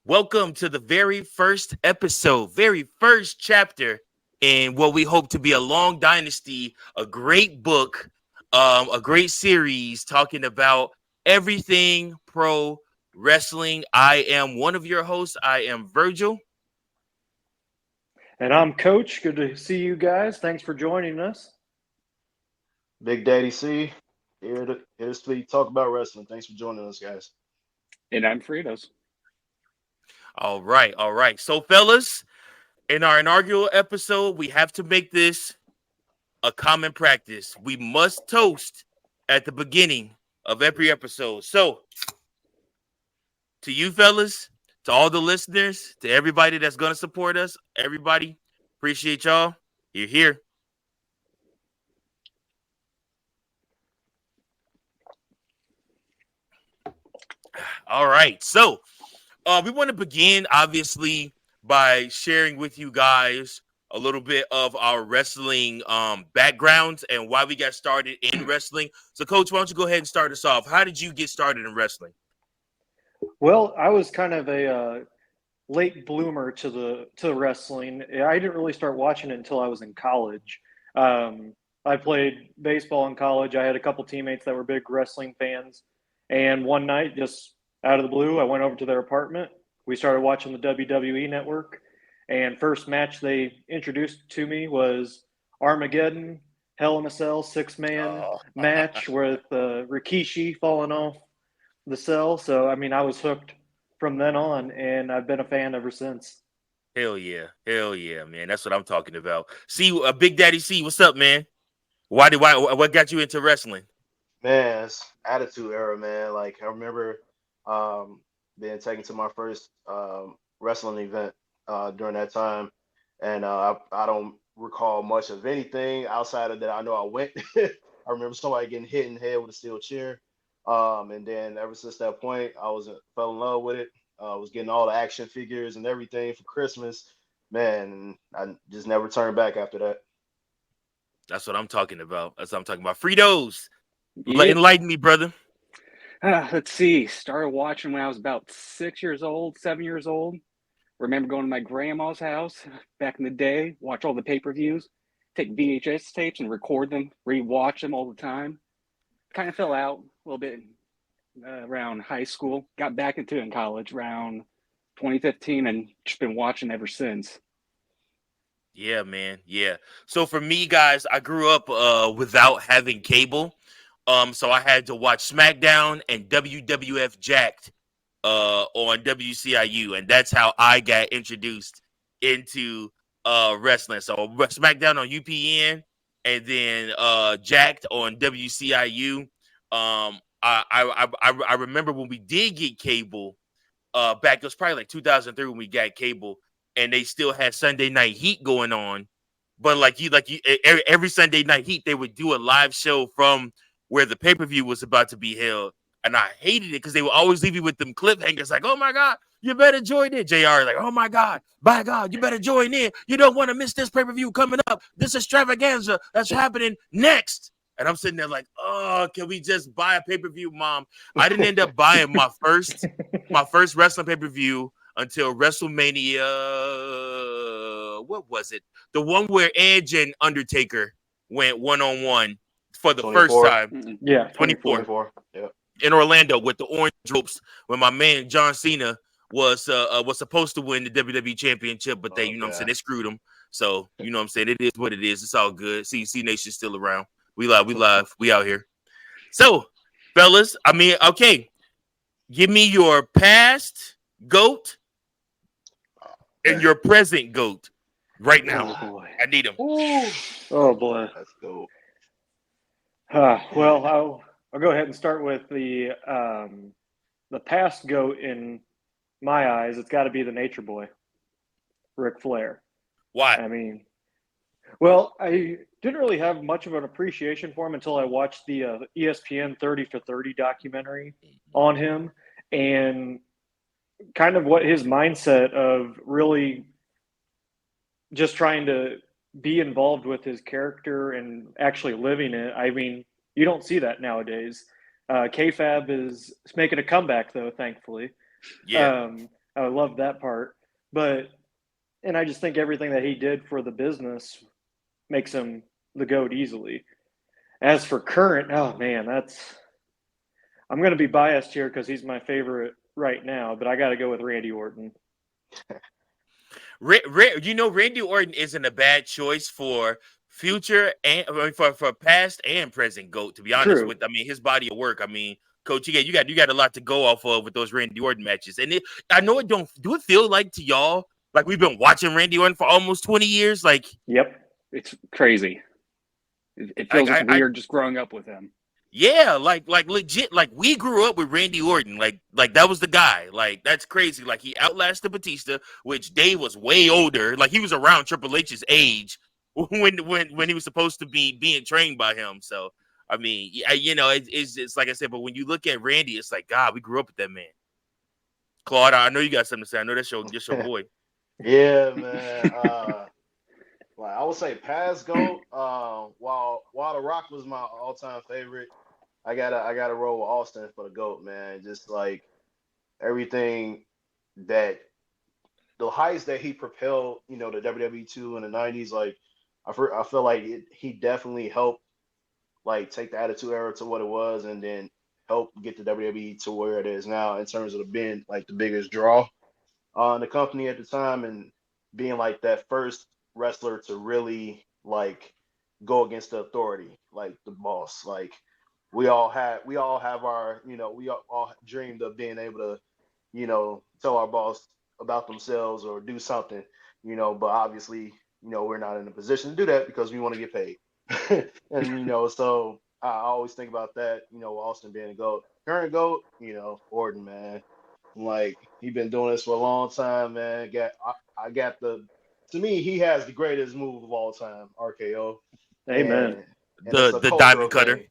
Welcome to the very first episode, very first chapter in what we hope to be a long dynasty, a great book, a great series talking about everything pro wrestling. I am one of your hosts. I am Virgil. And I'm Coach. Good to see you guys. Thanks for joining us. Big Daddy C, here to speak, talk about wrestling. Thanks for joining us, guys. And I'm Fritos. All right, all right. So, fellas, in our inaugural episode, we have to make this a common practice. We must toast at the beginning of every episode. So, to you fellas, to all the listeners, to everybody that's going to support us, everybody, appreciate y'all. You're here. All right. So, we want to begin, obviously, by sharing with you guys a little bit of our wrestling backgrounds and why we got started in wrestling. So, Coach, why don't you go ahead and start us off? How did you get started in wrestling? Well, I was kind of a late bloomer to wrestling. I didn't really start watching it until I was in college. I played baseball in college. I had a couple teammates that were big wrestling fans, and one night, just out of the blue, I went over to their apartment. We started watching the WWE Network, and first match they introduced to me was Armageddon, Hell in a Cell, six-man match with Rikishi falling off the cell. So, I mean, I was hooked from then on, and I've been a fan ever since. Hell yeah, man. That's what I'm talking about. See, Big Daddy C, what's up, man? What got you into wrestling? Man, it's Attitude Era, man. Like I remember being taken to my first wrestling event during that time, and I don't recall much of anything outside of that. I know I went. I remember somebody getting hit in the head with a steel chair, and then ever since that point, fell in love with it. Was getting all the action figures and everything for Christmas, man. And I just never turned back after that. That's what I'm talking about. That's what I'm talking about. Fritos, Yeah. enlighten me, brother. Let's see. Started watching when I was about 6 years old, 7 years old. Remember going to my grandma's house back in the day, watch all the pay-per-views, take VHS tapes and record them, re-watch them all the time. Kind of fell out a little bit around high school. Got back into it in college around 2015 and just been watching ever since. Yeah, man. Yeah. So for me, guys, I grew up without having cable. So I had to watch SmackDown and WWF Jacked on WCIU, and that's how I got introduced into wrestling. So SmackDown on UPN, and then Jacked on WCIU. I remember when we did get cable back. It was probably like 2003 when we got cable, and they still had Sunday Night Heat going on. But every Sunday Night Heat, they would do a live show from where the pay-per-view was about to be held. And I hated it because they would always leave you with them cliffhangers like, oh my God, you better join in. JR like, oh my God, by God, you better join in. You don't want to miss this pay-per-view coming up. This extravaganza that's happening next. And I'm sitting there like, oh, can we just buy a pay-per-view, Mom? I didn't end up buying my first wrestling pay-per-view until WrestleMania. What was it? The one where Edge and Undertaker went one-on-one for the 24. first time. Mm-mm. Yeah, 24. Yeah. In Orlando with the orange ropes when my man John Cena was supposed to win the WWE Championship, but they, you know what I'm saying, they screwed him. So, you know what I'm saying, it is what it is. It's all good. CC Nation's still around. We live, we out here. So, fellas, I mean, okay, give me your past GOAT and your present GOAT right now. Oh boy. I need them. Oh boy. Let's go. Well, I'll go ahead and start with the past GOAT in my eyes. It's got to be the Nature Boy, Ric Flair. Why? I mean, well, I didn't really have much of an appreciation for him until I watched the ESPN 30 for 30 documentary on him, and kind of what his mindset of really just trying to be involved with his character and actually living it. I mean, you don't see that nowadays. K-Fab is making a comeback, though, thankfully. Yeah. I love that part. And I just think everything that he did for the business makes him the GOAT easily. As for current, oh man, I'm going to be biased here because he's my favorite right now, but I got to go with Randy Orton. Randy Orton isn't a bad choice for future and for past and present GOAT. To be honest True. with, his body of work. Coach, you got a lot to go off of with those Randy Orton matches. And I know it don't. Do it feel like to y'all like we've been watching Randy Orton for almost 20 years? Like, yep, it's crazy. It feels weird just growing up with him. Yeah, like legit, like we grew up with Randy Orton, like that was the guy. Like that's crazy. Like he outlasted Batista, which Dave was way older. Like he was around Triple H's age when he was supposed to be being trained by him. So it's like I said. But when you look at Randy, it's like God, we grew up with that man. Claude, I know you got something to say. I know that's your boy. Yeah, man. Like I would say past GOAT, while The Rock was my all-time favorite, I gotta roll with Austin for the GOAT, man. Just like everything that the heights that he propelled, the WWE to in the 90s, like I feel like he definitely helped like take the Attitude Era to what it was and then help get the WWE to where it is now in terms of being like the biggest draw in the company at the time and being like that first wrestler to really like go against the authority, like the boss. Like we all have our, we all dreamed of being able to, tell our boss about themselves or do something, but obviously, we're not in a position to do that because we want to get paid. And, so I always think about that, Austin being a GOAT. Current GOAT, Orton, man. Like he been doing this for a long time, man. To me, he has the greatest move of all time, RKO. Amen. And it's a The diamond cutter.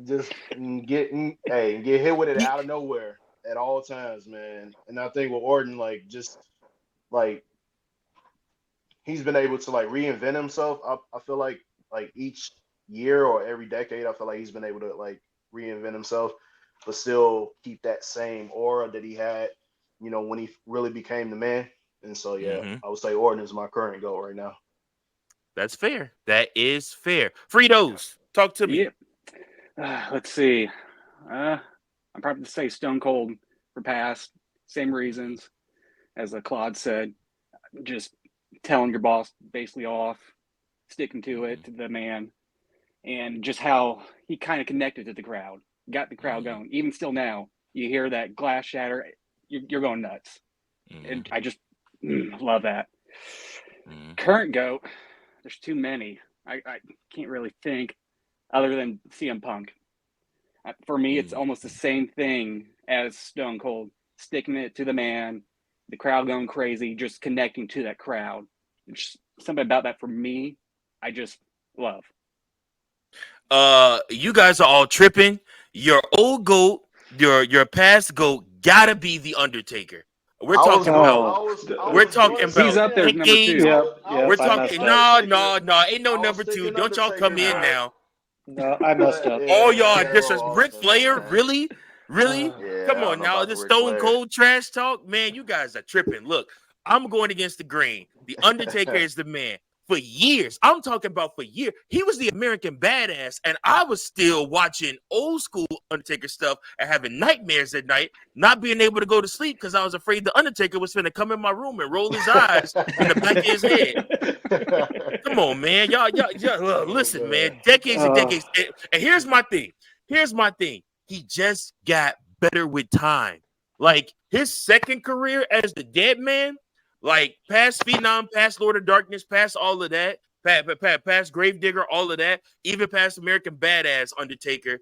Just get hit with it out of nowhere at all times, man. And I think with Orton, like just like he's been able to like reinvent himself. I feel like each year or every decade, I feel like he's been able to like reinvent himself, but still keep that same aura that he had, when he really became the man. And so, yeah, I would say Orton is my current GOAT right now. That's fair. That is fair. Fritos, talk to me. Yeah. Let's see. I'm probably to say Stone Cold for past. Same reasons as Claude said. Just telling your boss basically off, sticking to it, to the man, and just how he kind of connected to the crowd, got the crowd going. Even still now, you hear that glass shatter, you're going nuts. And I just love that. Current GOAT, there's too many. I can't really think other than CM Punk. For me, it's almost the same thing as Stone Cold, sticking it to the man, the crowd going crazy, just connecting to that crowd. Just something about that for me, I just love. You guys are all tripping. Your old GOAT, your past GOAT gotta be the Undertaker. We're talking about. He's up there, number 2. Yep, we're talking. No, ain't no number 2. Don't y'all come in now. No, I messed up. Oh, y'all, this is Ric Flair, really? Come on now, this Stone Cold trash talk, man. You guys are tripping. Look, I'm going against the grain. The Undertaker is the man. For years, I'm talking about for years, he was the American badass, and I was still watching old school Undertaker stuff and having nightmares at night, not being able to go to sleep because I was afraid the Undertaker was going to come in my room and roll his eyes in the back of his head. Come on, man, y'all listen, man, decades and decades. And here's my thing. He just got better with time. Like his second career as the Dead Man. Like past Phenom, past Lord of Darkness, past all of that, past Gravedigger, all of that, even past American Badass Undertaker.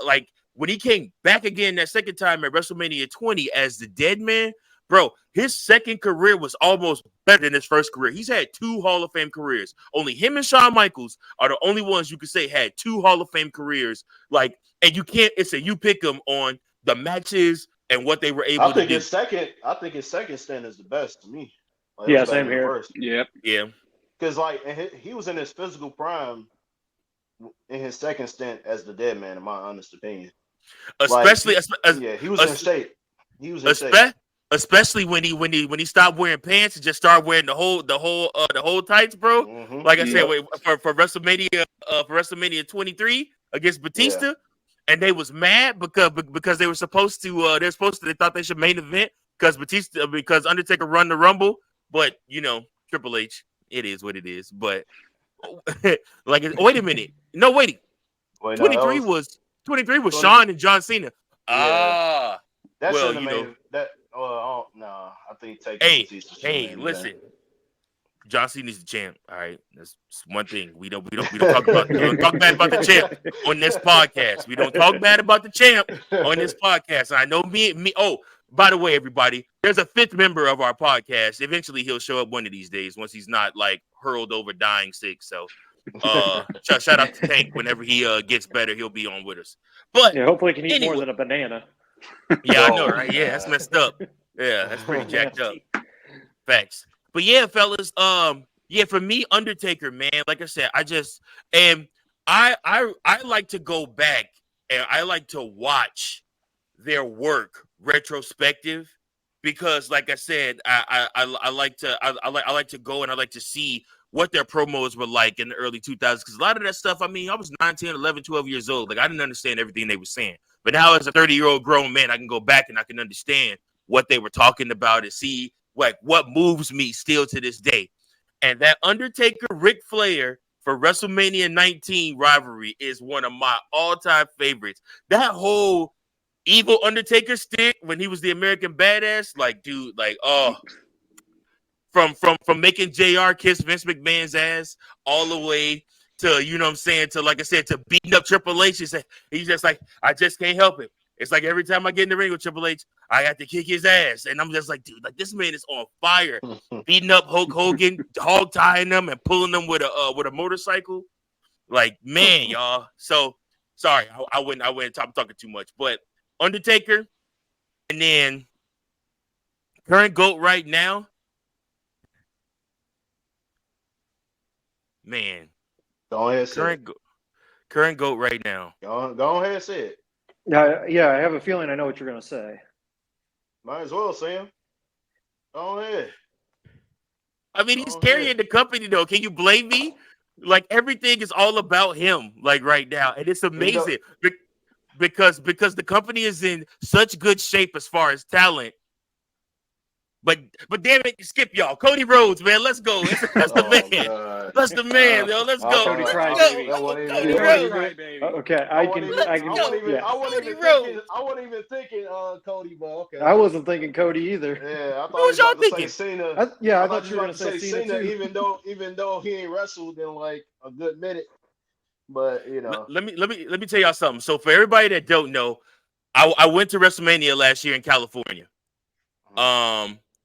Like when he came back again that second time at WrestleMania 20 as the Dead Man, bro, his second career was almost better than his first career. He's had 2 Hall of Fame careers. Only him and Shawn Michaels are the only ones you could say had 2 Hall of Fame careers. Like, and you can't. It's you pick them on the matches and what they were able to do. I think his second stint is the best to me. Like, yeah, same here. Yep. Yeah. Because like he was in his physical prime in his second stint as the Dead Man, in my honest opinion. especially he was in shape. He was in shape. Especially when he stopped wearing pants and just started wearing the whole tights, bro. Mm-hmm. Like I said, for WrestleMania 23 against Batista, and they was mad because they were supposed to they thought they should main event because Undertaker run the Rumble, but Triple H, it is what it is. But wait a minute, no waiting, 23 was Shawn and John Cena. Yeah. That well, shouldn't have made that. Oh no, I think Batista. Hey, listen. John Cena's the champ. All right, that's one thing we don't talk about. We don't talk bad about the champ on this podcast. We don't talk bad about the champ on this podcast. And I know me. Oh, by the way, everybody, there's a fifth member of our podcast. Eventually, he'll show up one of these days once he's not like hurled over dying sick. So, shout out to Tank. Whenever he gets better, he'll be on with us. But hopefully, he can eat more than a banana. Yeah, I know, right? Yeah, that's messed up. Yeah, that's pretty jacked up. Facts. But yeah, fellas, for me, Undertaker, man, like I said, I like to go back and I like to watch their work retrospective because, like I said, I like to go and I like to see what their promos were like in the early 2000s because a lot of that stuff, I mean, I was 9, 10, 11, 12 years old. Like, I didn't understand everything they were saying. But now as a 30-year-old grown man, I can go back and I can understand what they were talking about and see like what moves me still to this day. And that Undertaker Ric Flair for WrestleMania 19 rivalry is one of my all-time favorites. That whole evil Undertaker stick when he was the American Badass, like, dude, like, from making JR kiss Vince McMahon's ass all the way to, you know what I'm saying, to, like I said, to beating up Triple H. He's just like, I just can't help it. It's like every time I get in the ring with Triple H, I have to kick his ass. And I'm just like, dude, like this man is on fire. Beating up Hulk Hogan, hog tying them and pulling them with a motorcycle. Like, man, y'all. So sorry, I went I'm talking too much. But Undertaker, and then current GOAT right now. Man. Go ahead, say current GOAT right now. Go ahead and say it. Yeah, I have a feeling I know what you're going to say. Might as well, Sam. Go ahead. I mean, he's carrying the company, though. Can you blame me? Like, everything is all about him, like, right now. And it's amazing because the company is in such good shape as far as talent. But damn it, skip y'all. Cody Rhodes, man, let's go. That's the man. God. That's the man, yo. Let's go. Cody Let's Pride, go. baby. Cody Rhodes. Okay, I wasn't even thinking Cody, but okay. I wasn't thinking Cody either. Yeah, I thought What was y'all thinking? Cena. I thought you were going to say Cena too. even though he ain't wrestled in like a good minute. But let me tell y'all something. So for everybody that don't know, I went to WrestleMania last year in California.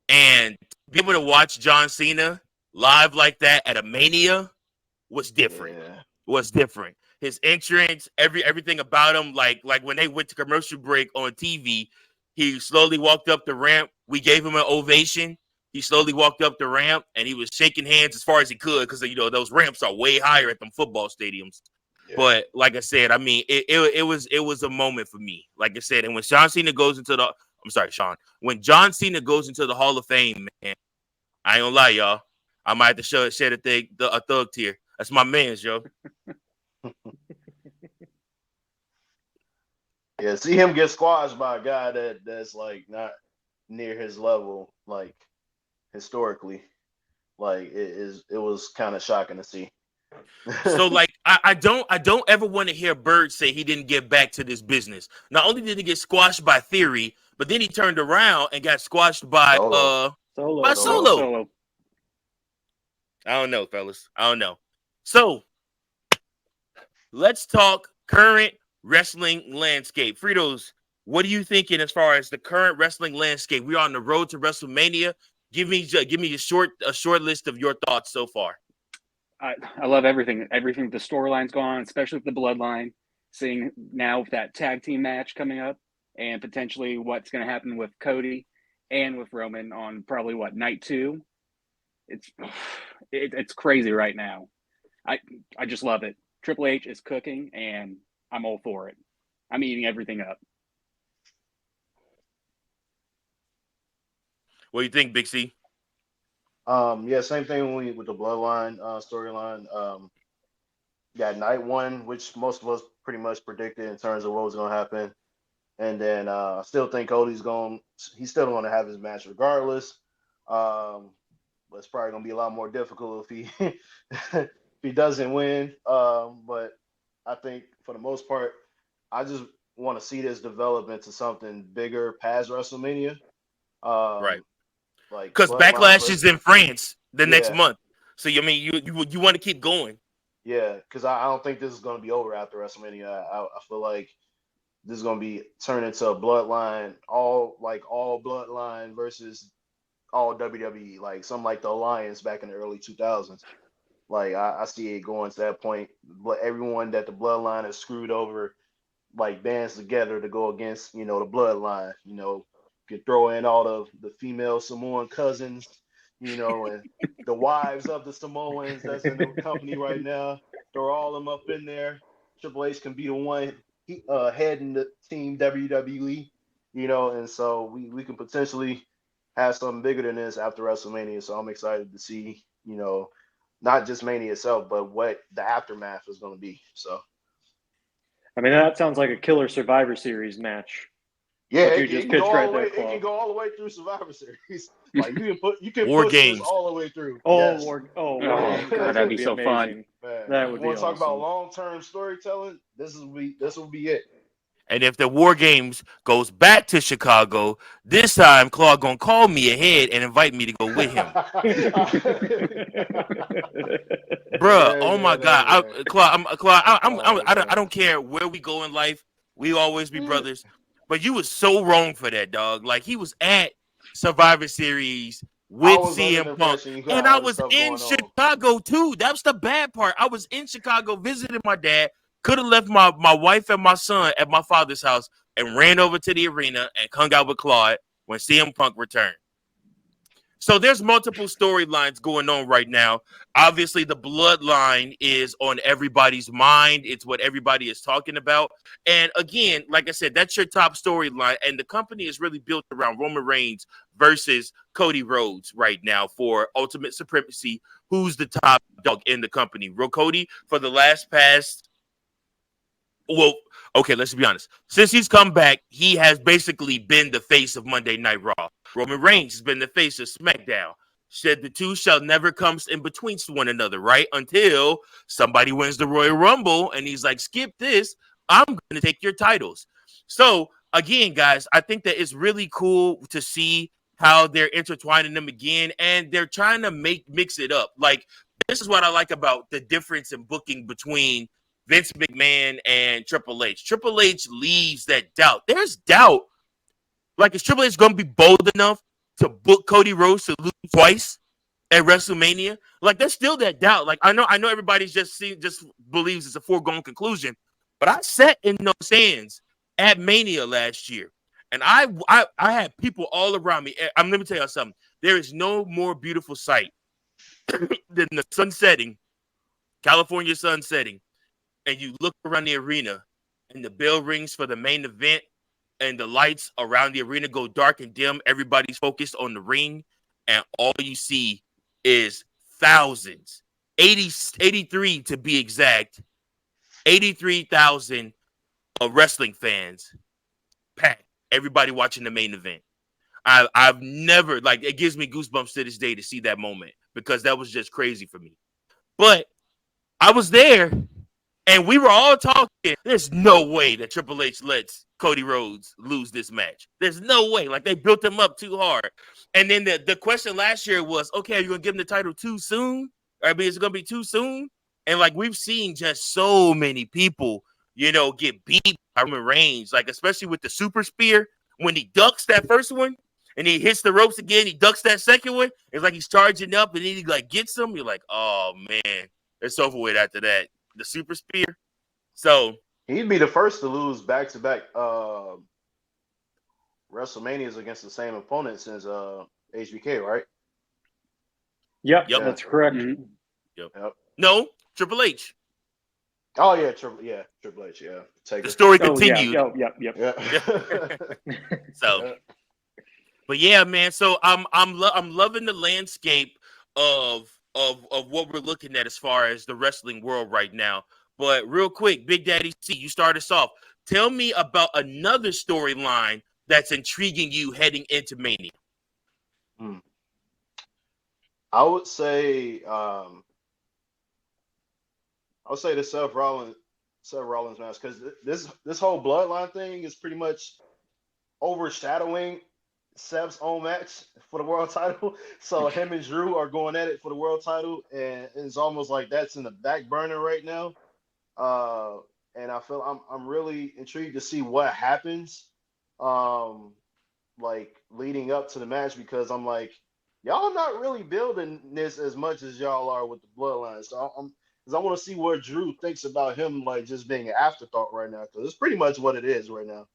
And be able to watch John Cena live like that at a Mania was different. Yeah. Was different. His entrance, everything about him, like when they went to commercial break on TV, he slowly walked up the ramp. We gave him an ovation. He slowly walked up the ramp and he was shaking hands as far as he could because those ramps are way higher at them football stadiums. Yeah. But like I said, I mean, it was a moment for me. Like I said, and when John Cena goes into the when John Cena goes into the Hall of Fame, man, I ain't gonna lie, y'all. I might have to shed a thug tear. That's my man's, yo. Yeah, see him get squashed by a guy that's like not near his level, like historically. Like it was kind of shocking to see. So like I don't ever want to hear Bird say he didn't get back to this business. Not only did he get squashed by Theory, but then he turned around and got squashed by Solo. I don't know, fellas. I don't know. So let's talk current wrestling landscape. Fritos, what are you thinking as far as the current wrestling landscape? We're on the road to WrestleMania. Give me a short list of your thoughts so far. I love everything. Everything the storyline's gone, especially with the Bloodline. Seeing now with that tag team match coming up, and potentially what's going to happen with Cody and with Roman on probably night 2. It's crazy right now. I just love it. Triple H is cooking, and I'm all for it. I'm eating everything up. What do you think, Big C? Yeah, same thing with the Bloodline storyline. Got night one, which most of us pretty much predicted in terms of what was going to happen, and then I still think he's still going to have his match regardless. But it's probably going to be a lot more difficult if he if he doesn't win. But I think for the most part, I just want to see this develop into something bigger past WrestleMania. Right. Like Because Bloodline Backlash versus is in France the next yeah. month. So, I mean, you want to keep going. Yeah, because I don't think this is going to be over after WrestleMania. I feel like this is going to be turned into a bloodline, all bloodline versus all WWE, like something like the Alliance back in the early 2000s. Like I see it going to that point. But everyone that the bloodline has screwed over, like bands together to go against, the bloodline. Could throw in all the female Samoan cousins, and the wives of the Samoans that's in the company right now. Throw all them up in there. Triple H can be the one heading the team WWE, and so we can potentially have something bigger than this after WrestleMania. So I'm excited to see, not just Mania itself, but what the aftermath is going to be. So. I mean, that sounds like a killer Survivor Series match. Yeah, What it, you just it can go pitched all right the way. there, It can Claude. go all the way through Survivor Series. Like you can War push this games. all the way through. Oh, Yes. Oh, God, that'd that be would so fun. amazing. Man, That would you be want to talk about awesome. long-term storytelling? This will be it. And if the War Games goes back to Chicago, this time Claude gonna call me ahead and invite me to go with him. Bruh, oh my God, Claude, I don't care where we go in life, we always be brothers. But you was so wrong for that, dog. Like he was at Survivor Series I with was under the CM Punk, impression you got and I other was stuff in going on. Chicago too. That's the bad part. I was in Chicago visiting my dad. Could have left my wife and my son at my father's house and ran over to the arena and hung out with Claude when CM Punk returned. So there's multiple storylines going on right now. Obviously, the bloodline is on everybody's mind. It's what everybody is talking about. And again, like I said, that's your top storyline. And the company is really built around Roman Reigns versus Cody Rhodes right now for Ultimate Supremacy. Who's the top dog in the company? Cody, for the last past. Well, okay, let's be honest. Since he's come back, he has basically been the face of Monday Night Raw. Roman Reigns has been the face of SmackDown. Said the two shall never come in between one another, right? Until somebody wins the Royal Rumble and he's like, skip this. I'm going to take your titles. So, again, guys, I think that it's really cool to see how they're intertwining them again and they're trying to mix it up. Like, this is what I like about the difference in booking between Vince McMahon and Triple H. Triple H leaves that doubt. There's doubt. Like, is Triple H going to be bold enough to book Cody Rhodes to lose twice at WrestleMania? Like, there's still that doubt. Like, I know everybody's just believes it's a foregone conclusion, but I sat in those stands at Mania last year, and I had people all around me. Let me tell you something. There is no more beautiful sight than the sun setting, California sun setting, and you look around the arena and the bell rings for the main event and the lights around the arena go dark and dim. Everybody's focused on the ring and all you see is thousands, 83 to be exact, 83,000 wrestling fans packed. Everybody watching the main event. I've never, like, it gives me goosebumps to this day to see that moment because that was just crazy for me. But I was there and we were all talking. There's no way that Triple H lets Cody Rhodes lose this match. There's no way. Like, they built him up too hard. And then the question last year was, okay, are you going to give him the title too soon? Or, I mean, is it going to be too soon? And, like, we've seen just so many people, get beat by Roman Reigns, like, especially with the super spear. When he ducks that first one and he hits the ropes again, he ducks that second one. It's like he's charging up and then he, like, gets him. You're like, oh, man, it's over with after that. The super spear. So he'd be the first to lose back-to-back WrestleManias against the same opponent since HBK, right? Yep, that's correct. Yep. No, Triple H. Oh yeah, Triple H, yeah. The Taker. story Oh yeah, continued. yep. Yeah. So, but yeah, man. So I'm loving the landscape of what we're looking at as far as the wrestling world right now. But real quick, Big Daddy C, you start us off. Tell me about another storyline that's intriguing you heading into Mania. I would say the Seth Rollins match, because this whole bloodline thing is pretty much overshadowing Seth's own match for the world title. So him and Drew are going at it for the world title, and it's almost like that's in the back burner right now. And I feel I'm really intrigued to see what happens, like leading up to the match, because I'm like, y'all not really building this as much as y'all are with the bloodline. So because I want to see what Drew thinks about him, like just being an afterthought right now, because it's pretty much what it is right now.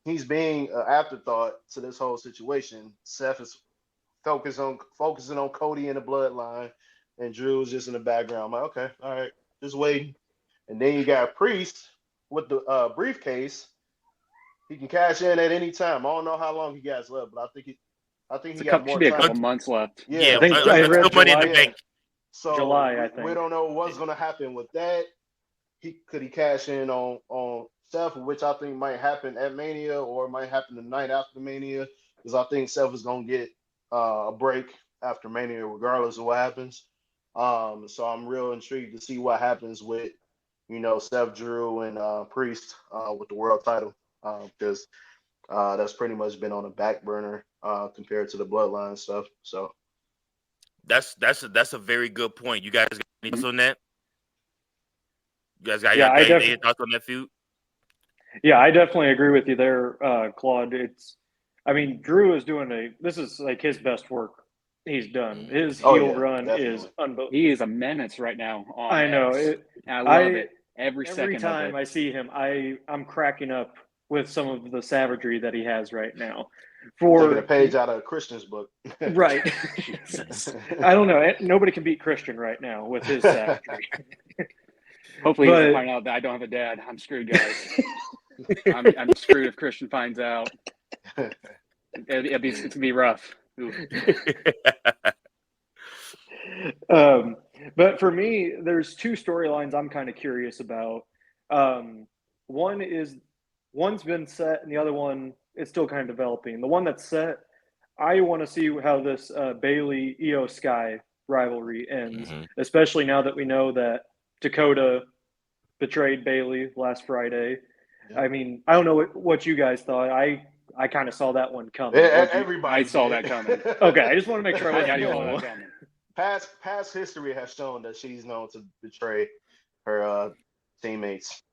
He's being an afterthought to this whole situation. Seth is focusing on Cody and the bloodline, and Drew's just in the background. I'm like, okay, all right, just waiting. And then you got Priest with the briefcase. He can cash in at any time. I don't know how long he got left, but I think he got more Should be a couple time. months left. Yeah, I think let's I go read Money in the July. Bank. So July, I we think. don't know what's gonna happen with that. Could he cash in on Seth, which I think might happen at Mania, or it might happen the night after Mania, because I think Seth is gonna get a break after Mania, regardless of what happens. So I'm real intrigued to see what happens with Seth, Drew, and Priest with the world title, because that's pretty much been on the back burner compared to the bloodline stuff. So That's a very good point. You guys got any thoughts on that? You guys got Yeah, any thoughts on that feud? Yeah, I definitely agree with you there, Claude. Drew is this is like his best work he's done. His heel run definitely is unbelievable. He is a menace right now on I know X. it. I love it every Every second time of I it. see him, I'm cracking up with some of the savagery that he has right now. For taking a page out of Christian's book. right, I don't know. Nobody can beat Christian right now with his savagery. Hopefully, he doesn't find out that I don't have a dad. I'm screwed, guys. I'm screwed if Christian finds out. It's gonna be rough. But for me, there's two storylines I'm kind of curious about. One's been set, and the other one is still kind of developing. The one that's set, I want to see how this Bailey Io Sky rivalry ends, especially now that we know that Dakota betrayed Bailey last Friday. Yeah. I mean, I don't know what you guys thought. I kind of saw that one coming. Everybody saw that coming. Okay, I just want to make sure I saw that coming. Past history has shown that she's known to betray her teammates.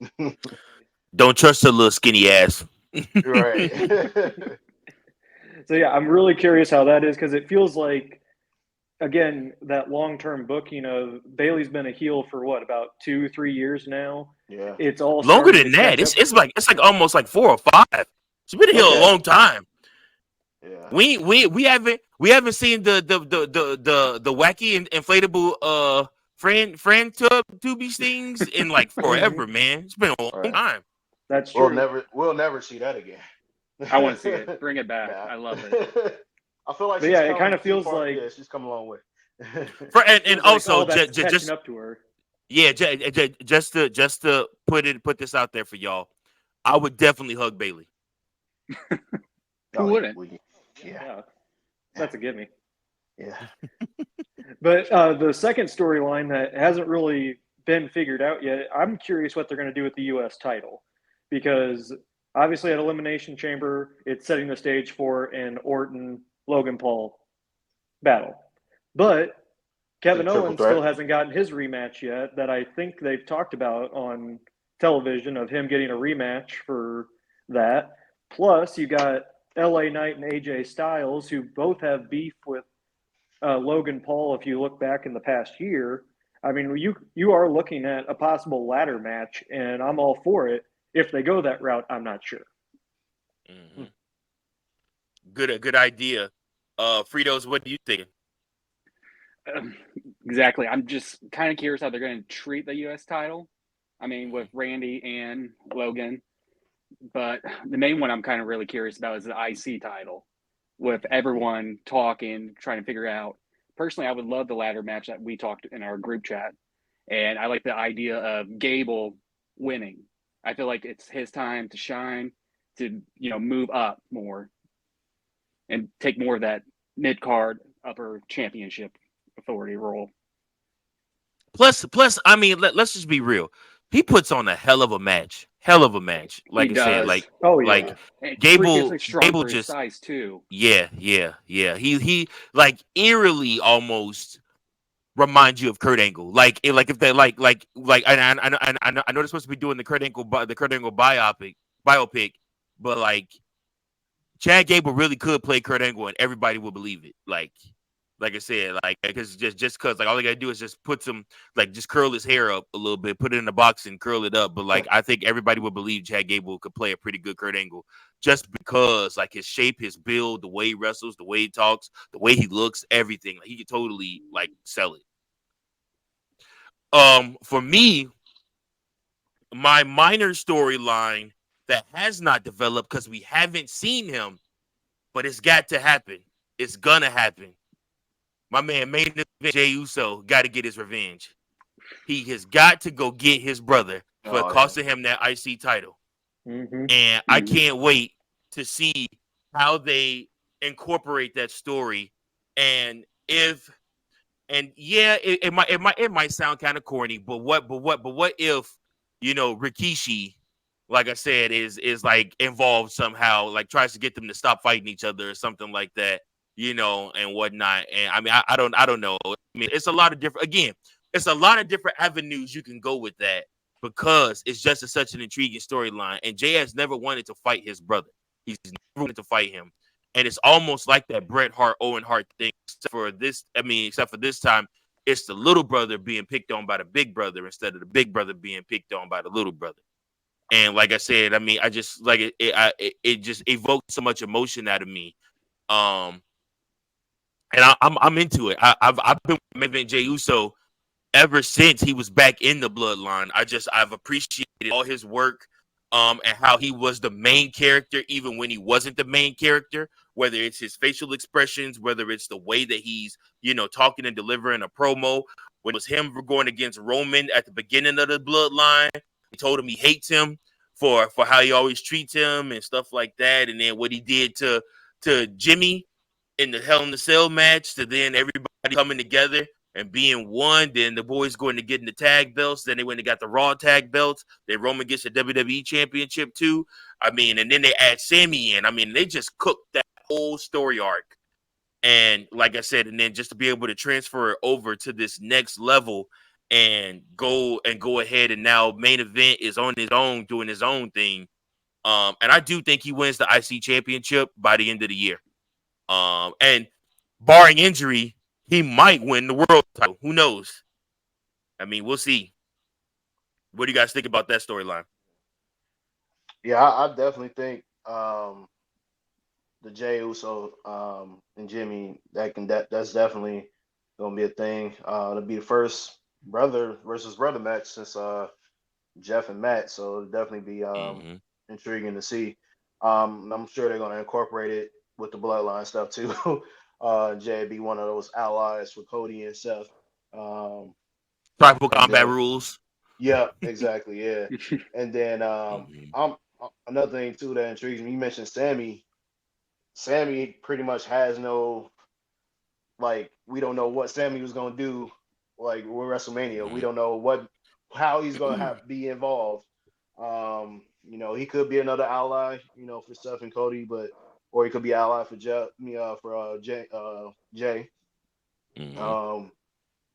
Don't trust her little skinny ass. Right. So yeah, I'm really curious how that is, because it feels like, again, that long-term booking of Bailey's been a heel for what, about 2-3 years now. Yeah, it's all longer than that. It's like almost like 4 or 5. She's been a heel a long time. Yeah, we haven't seen the wacky and inflatable Fran Tubies things in like forever, man. It's been a long time. That's true. We'll never see that again. I want to see it. Bring it back. I love it. I feel like it kind of feels like she's come a long way. and also like just up to her. Yeah, just to put this out there for y'all, I would definitely hug Bailey. Who wouldn't? Yeah, that's a gimme. Yeah. But the second storyline that hasn't really been figured out yet, I'm curious what they're going to do with the U.S. title, because obviously at Elimination Chamber, it's setting the stage for an Orton-Logan Paul battle. But Kevin Owens still hasn't gotten his rematch yet, that I think they've talked about on television, of him getting a rematch for that. Plus, you got LA Knight and AJ Styles, who both have beef with Logan Paul. If you look back in the past year, I mean, you are looking at a possible ladder match, and I'm all for it. If they go that route, I'm not sure. Mm-hmm. Good idea. Fritos, what do you think? Exactly. I'm just kind of curious how they're going to treat the U.S. title. I mean, with Randy and Logan. But the main one I'm kind of really curious about is the IC title, with everyone talking, trying to figure out. Personally, I would love the ladder match that we talked in our group chat, and I like the idea of Gable winning. I feel like it's his time to shine, to move up more, and take more of that mid card upper championship authority role. Plus, I mean, let's just be real. He puts on a hell of a match. Hell of a match. Like He I said, does. Oh yeah. like And Gable, freakishly strong for his just size too. yeah. He like eerily almost reminds you of Kurt Angle. Like if they like I know they're supposed to be doing the Kurt Angle biopic, but like Chad Gable really could play Kurt Angle and everybody would believe it. Like I said, like because just because like all they gotta do is just put some like just curl his hair up a little bit, put it in a box and curl it up. But like I think everybody would believe Chad Gable could play a pretty good Kurt Angle just because like his shape, his build, the way he wrestles, the way he talks, the way he looks, everything. Like he could totally like sell it. For me, my minor storyline that has not developed because we haven't seen him, but it's got to happen. It's gonna happen. My man main event Jey Uso got to get his revenge. He has got to go get his brother for costing him that IC title. Mm-hmm. And I can't wait to see how they incorporate that story. And it might sound kind of corny, but what if Rikishi, like I said, is like involved somehow, like tries to get them to stop fighting each other or something like that. And whatnot. And I mean, I don't know. I mean, it's a lot of different avenues you can go with that because it's just such an intriguing storyline. And Jay has never wanted to fight his brother. He's never wanted to fight him. And it's almost like that Bret Hart, Owen Hart thing. Except for this time, it's the little brother being picked on by the big brother instead of the big brother being picked on by the little brother. And like I said, I mean, I just like it. It just evoked so much emotion out of me. And I'm into it. I've been with Jey Uso ever since he was back in the bloodline. I've appreciated all his work, and how he was the main character even when he wasn't the main character. Whether it's his facial expressions, whether it's the way that he's talking and delivering a promo. When it was him going against Roman at the beginning of the bloodline, he told him he hates him for how he always treats him and stuff like that. And then what he did to Jimmy in the Hell in the Cell match, to then everybody coming together and being one. Then the boys going to get in the tag belts. Then they went and got the Raw tag belts. Then Roman gets the WWE Championship too. I mean, and then they add Sammy in. I mean, they just cooked that whole story arc. And like I said, and then just to be able to transfer it over to this next level and go ahead and now main event is on his own, doing his own thing. And I do think he wins the IC championship by the end of the year. And barring injury, he might win the world title. Who knows? I mean, we'll see. What do you guys think about that storyline? Yeah, I definitely think the Jey Uso and Jimmy that's definitely gonna be a thing. It'll be the first brother versus brother match since Jeff and Matt, so it'll definitely be intriguing to see. I'm sure they're gonna incorporate it with the bloodline stuff too. Jay be one of those allies for Cody and Seth. Tribal combat rules. Yeah, exactly. Yeah, and then I'm another thing too that intrigues me. You mentioned Sammy. Sammy pretty much has no, like, we don't know what Sammy was gonna do, like with WrestleMania. We don't know how he's gonna be involved. He could be another ally, for Seth and Cody, or he could be ally for Jay.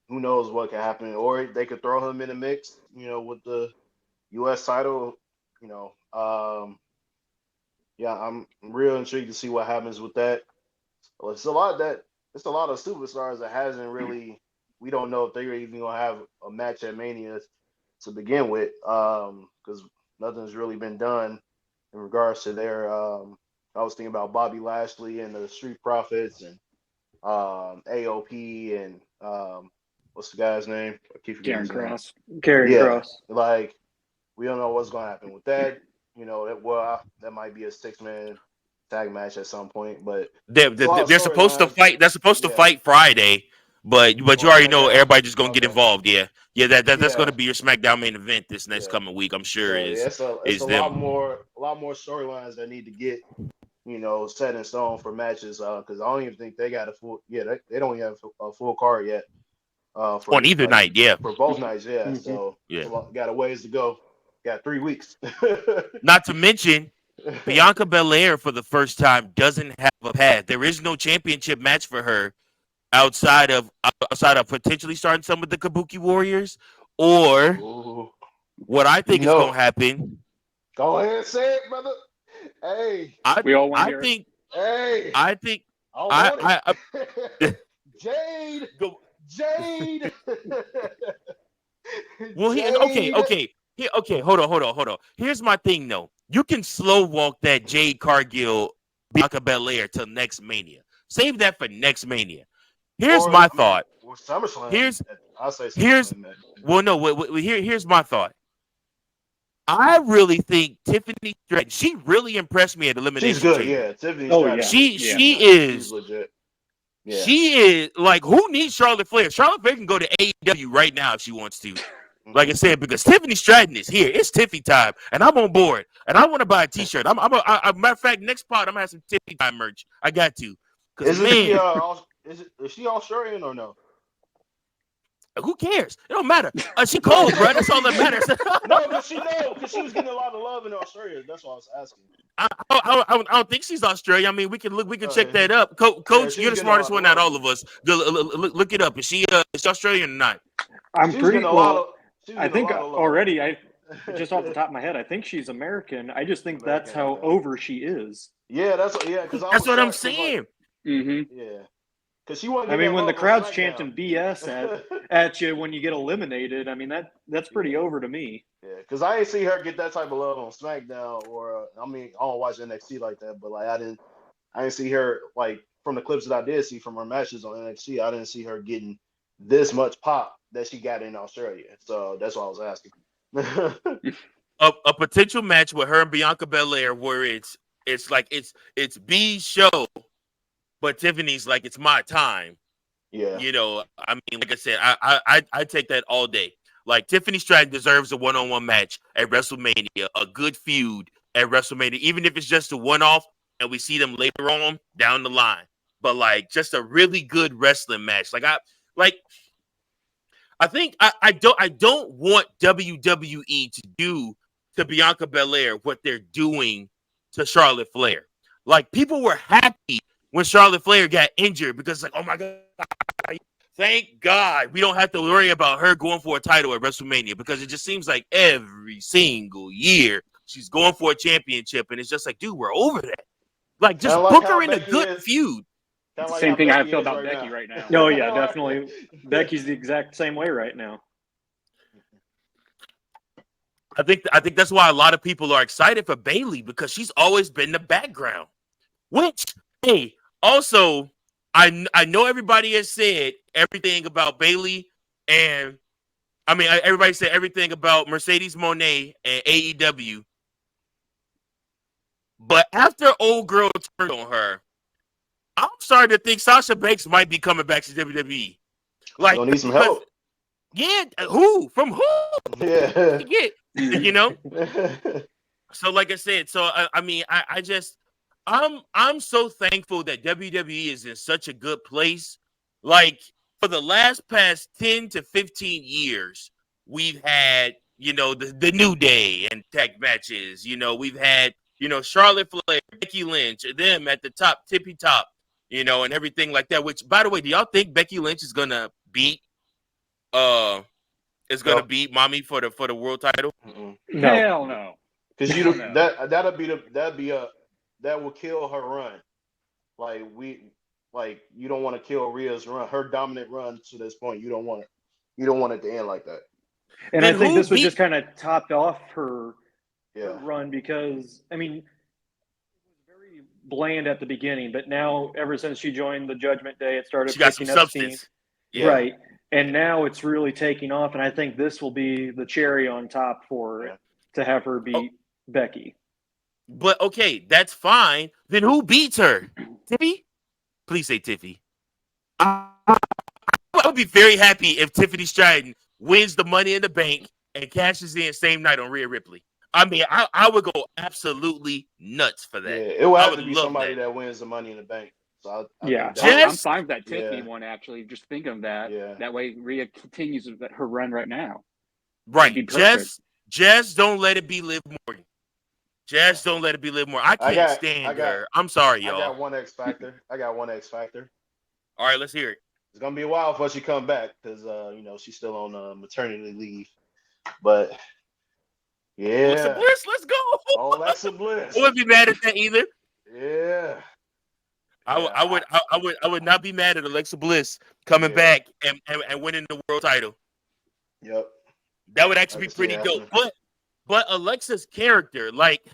Who knows what could happen? Or they could throw him in the mix, with the U.S. title. Yeah, I'm real intrigued to see what happens with that. It's a lot of superstars that hasn't really. We don't know if they're even gonna have a match at Mania to begin with, because nothing's really been done in regards to their. I was thinking about Bobby Lashley and the Street Profits and AOP and what's the guy's name? I keep forgetting his name. Karrion Kross. Like we don't know what's gonna happen with that. You know, that might be a 6-man tag match at some point, but it's a lot of They're supposed to storylines. fight. They're supposed to Yeah. fight Friday, but you Oh, already know SmackDown? everybody just gonna get Okay. involved. Yeah. That's Yeah. gonna be your SmackDown main event this next Yeah. coming week. I'm sure So yeah, it's a is lot them. more storylines that need to get, you know, set in stone for matches. Because I don't even think they got a full. Yeah, they don't even have a full card yet. For On either night, yeah. For both nights, yeah. Mhm. So Yeah. got a ways to go. Got 3 weeks. Not to mention, Bianca Belair for the first time doesn't have a path. There is no championship match for her outside of potentially starting some of the Kabuki Warriors, or Ooh. what I think is No. gonna happen. Go ahead, say it, brother. Hey, We all want to I hear it. think hey. I think I want I Jade. go. Jade. Well, Jade. okay. Hold on. Here's my thing, though. You can slow walk that Jade Cargill, Bianca Belair till next Mania. Save that for next Mania. Here's my thought. Or SummerSlam. I'll say here's SummerSlam. well, no. Here's my thought. I really think Tiffany Stratton. She really impressed me at Elimination She's good. Chamber. Yeah, Tiffany. Oh, Stratton. yeah. She She's is legit. Yeah. She is like, who needs Charlotte Flair? Charlotte Flair can go to AEW right now if she wants to. Like I said, because Tiffany Stratton is here. It's Tiffy time, and I'm on board. And I want to buy a T-shirt. Matter of fact, next pod I'm gonna have some Tiffy time merch. I got to. Because Is she Australian or no? who cares? It don't matter. She cold, bro. That's all that matters. No, because she was getting a lot of love in Australia. That's why I was asking. I don't think she's Australian. I mean, we can check that up. Coach, you're the smartest one out of all of us. Look it up. Is she Australian or not? I'm pretty well. I think already. I just off the top of my head, I think she's American. I just think that's how over she is. Yeah, that's what I'm saying. Mm-hmm. Yeah, because she wasn't. I mean, when the crowd's chanting BS at you when you get eliminated, I mean that's pretty over to me. Yeah, because I ain't see her get that type of love on SmackDown, or I don't watch NXT like that, but like I didn't see her, like, from the clips that I did see from her matches on NXT. I didn't see her getting this much pop that she got in Australia. So that's why I was asking. A potential match with her and Bianca Belair where it's like it's B's show, but Tiffany's like, it's my time. Yeah. You know, I mean, like I said, I take that all day. Like, Tiffany Stratton deserves a one-on-one match at WrestleMania, a good feud at WrestleMania, even if it's just a one-off and we see them later on down the line. But like, just a really good wrestling match. I think I don't want WWE to do to Bianca Belair what they're doing to Charlotte Flair. Like, people were happy when Charlotte Flair got injured because, like, oh my God, thank God we don't have to worry about her going for a title at WrestleMania, because it just seems like every single year she's going for a championship, and it's just like, dude, we're over that. Like, just book her in a good feud. Like Same thing I feel about about Becky right now. Oh yeah, definitely. Becky's the exact same way right now. I think that's why a lot of people are excited for Bayley, because she's always been the background. Which, hey, also, I know everybody has said everything about Bayley, and I mean, everybody said everything about Mercedes Moné and AEW. But after old girl turned on her, I'm starting to think Sasha Banks might be coming back to WWE. Like, don't need some help. Yeah, who? From who? Yeah. You know? So like I said, I mean, I'm so thankful that WWE is in such a good place. Like, for the past 10 to 15 years, we've had, you know, the New Day and tag matches. You know, we've had, you know, Charlotte Flair, Becky Lynch, them at the top, tippy top, you know, and everything like that. Which, by the way, do y'all think Becky Lynch is gonna beat beat Mommy for the world title? No. Hell no. Because that will kill her run. You don't want to kill Rhea's run, her dominant run to this point. You don't want it to end like that. And I think this was just kind of topped off her run, because I mean, it was very bland at the beginning, but now ever since she joined the Judgment Day, it started picking up steam. Yeah. Right. And now it's really taking off, and I think this will be the cherry on top for it to have her beat Becky. But okay, that's fine. Then who beats her? Tiffy? Please say Tiffy. I would be very happy if Tiffany Stratton wins the Money in the Bank and cashes in same night on Rhea Ripley. I mean, I would go absolutely nuts for that. Yeah, it would I have would to be love somebody that. that wins the Money in the Bank. So I Yeah. think I'm Just- fine with that Tiffany Yeah. one, actually. Just thinking of that. Yeah. That way Rhea continues with her run right now. Right. That'd be perfect. Just don't let it be Liv Morgan. Just don't let it be Liv Morgan. I can't stand her. I'm sorry, y'all. I got one X Factor. All right, let's hear it. It's gonna be a while before she come back because she's still on maternity leave. But yeah, Alexa Bliss, let's go. oh, Alexa Bliss. I wouldn't be mad at that either. Yeah. I would not be mad at Alexa Bliss coming back and winning the world title. Yep. That would actually be pretty dope. But Alexa's character, like,